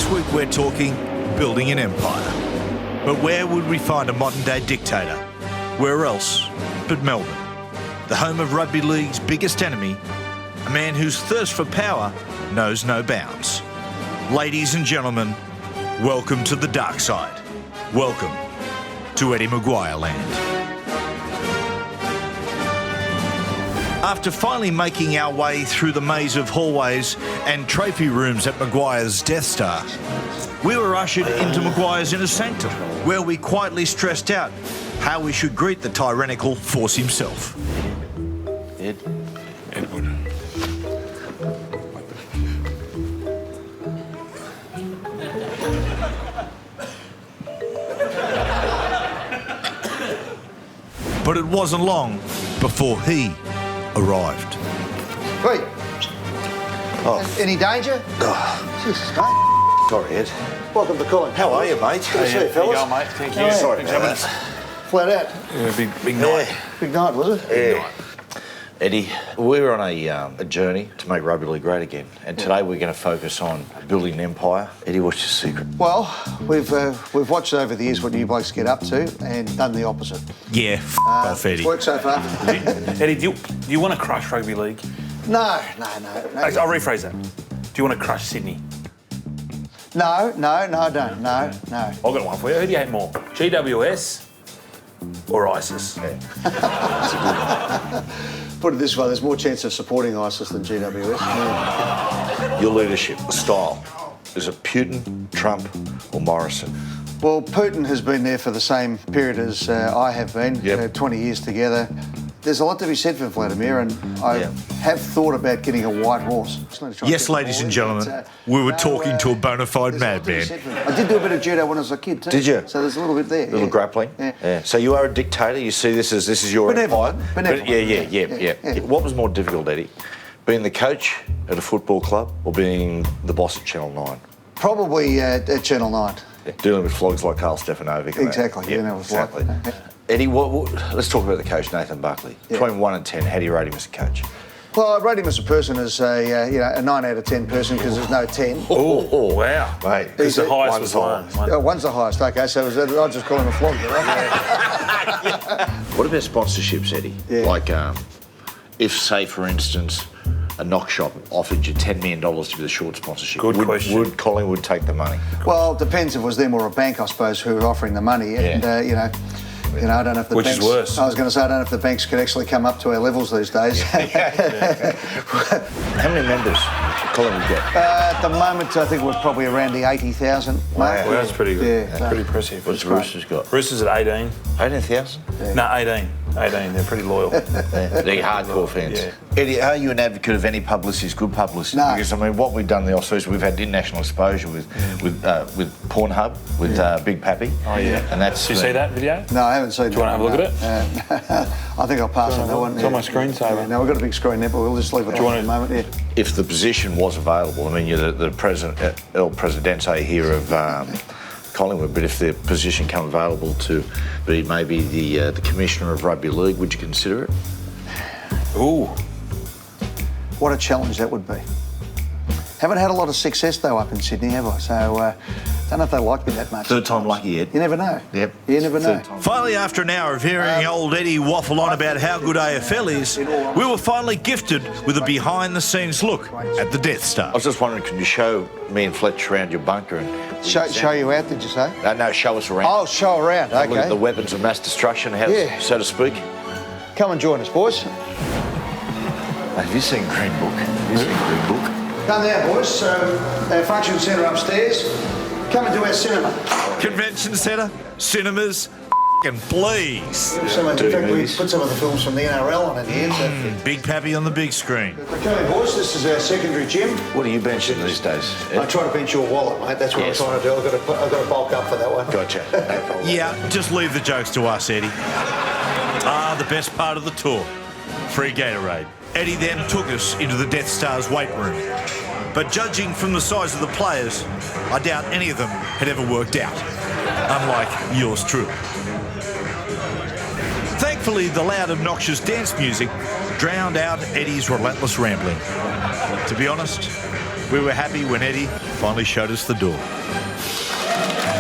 This week we're talking building an empire. But where would we find a modern-day dictator? Where else but Melbourne? The home of rugby league's biggest enemy, a man whose thirst for power knows no bounds. Ladies and gentlemen, welcome to the dark side. Welcome to Eddie Maguire land. After finally making our way through the maze of hallways and trophy rooms at Maguire's Death Star, we were ushered into Maguire's inner sanctum, where we quietly stressed out how we should greet the tyrannical force himself. Edward. But it wasn't long before he arrived. Wait, Oh, any danger? Jesus, mate. sorry, Ed. Welcome to Colin. How are you, mate? Good to see you, fellas. There you go, mate. Thank you. How are you? Sorry about that. Flat out. Yeah, big night. Big night, was it? Yeah. Eddie, we're on a journey to make rugby league great again, and today we're going to focus on building an empire. Eddie, what's your secret? Well, we've watched over the years what you blokes get up to and done the opposite. Yeah, off Eddie. Worked so far. Eddie, do you want to crush rugby league? No. I'll rephrase that. Do you want to crush Sydney? No, I don't. No. I've got one for you. Who do you hate more, GWS or ISIS? Put it this way, there's more chance of supporting ISIS than GWS. Your leadership, the style. Is it Putin, Trump, or Morrison? Well, Putin has been there for the same period as I have been, Yep. 20 years together. There's a lot to be said for Vladimir, and I Yeah. have thought about getting a white horse. Yes, ladies and gentlemen, we were talking to a bona fide madman. I did do a bit of judo when I was a kid too. Did you? So there's a little bit there. Little yeah. grappling? Yeah. So you are a dictator. You see this as your Benevolent, empire. benevolent. Yeah. What was more difficult, Eddie? Being the coach at a football club or being the boss at Channel 9? Probably at Channel 9. Yeah. Dealing with flogs like Carl Stefanovic. and that. Exactly, Yeah, you know, it was exactly. like- Eddie, let's talk about the coach, Nathan Buckley. Yeah. Between 1 and 10, how do you rate him as a coach? Well, I rate him as a person as a 9 out of 10 person because there's no 10. Oh, wow. Mate, Because the Is it? highest One's was high. one. One's the highest. Okay, so I'll just call him a flogger, right? What about sponsorships, Eddie? Yeah. Like, if, say, for instance, a knock shop offered you $10 million to be the short sponsorship, Good question. would Collingwood take the money? Well, it depends if it was them or a bank, I suppose, who were offering the money. And, I don't know if the Which is banks... worse? I was going to say, I don't know if the banks could actually come up to our levels these days. How many members Collingwood got? At the moment, I think we're probably around the 80,000 mark. Well, that's pretty good. Yeah. Pretty impressive. What's Roosters got? Roosters at 18. 18,000? No, 18. 18. They're pretty loyal. They're hardcore fans. Yeah. Eddie, are you an advocate of any publicity is good publicity? No. Because, I mean, what we've done in the off-season, we've had international exposure with Pornhub, with Big Pappy. Oh, yeah. And that's... Did you see that video? No, I haven't seen Do you want to have a look at it? I think I'll pass on that one. It's on my screensaver. Yeah, no, we've got a big screen there, but we'll just leave it Do you on for want the moment. Yeah. If the position was available, I mean, you're the president, El Presidente here of Collingwood, but if the position come available to be maybe the commissioner of rugby league, would you consider it? Ooh. What a challenge that would be. Haven't had a lot of success, though, up in Sydney, have I? So, don't know if they like me that much. Third time lucky, Ed. You never know. Yep. You never know. Third time. Finally, after an hour of hearing old Eddie waffle on about how good AFL is, we were finally gifted with a behind-the-scenes look at the Death Star. I was just wondering, can you show me and Fletch around your bunker and Show you out, did you say? no, show us around. Oh, show around, Look at okay. the weapons of mass destruction, Yeah. so to speak. Come and join us, boys. Have you seen Green Book? Have you seen Green Book? Come there, boys. So, our function centre upstairs. Come and do our cinema. Convention centre, cinemas, and please. In fact, we put some of the films from the NRL on in here. So. Big Pappy on the big screen. Okay, boys, this is our secondary gym. What are you benching these days, Ed? I try to bench your wallet, mate. That's what Yes. I'm trying to do. I've got to bulk up for that one. Gotcha. No problem. Yeah, just leave the jokes to us, Eddie. The best part of the tour. Free Gatorade. Eddie then took us into the Death Star's weight room. But judging from the size of the players, I doubt any of them had ever worked out. Unlike yours truly. Thankfully, the loud, obnoxious dance music drowned out Eddie's relentless rambling. To be honest, We were happy when Eddie finally showed us the door.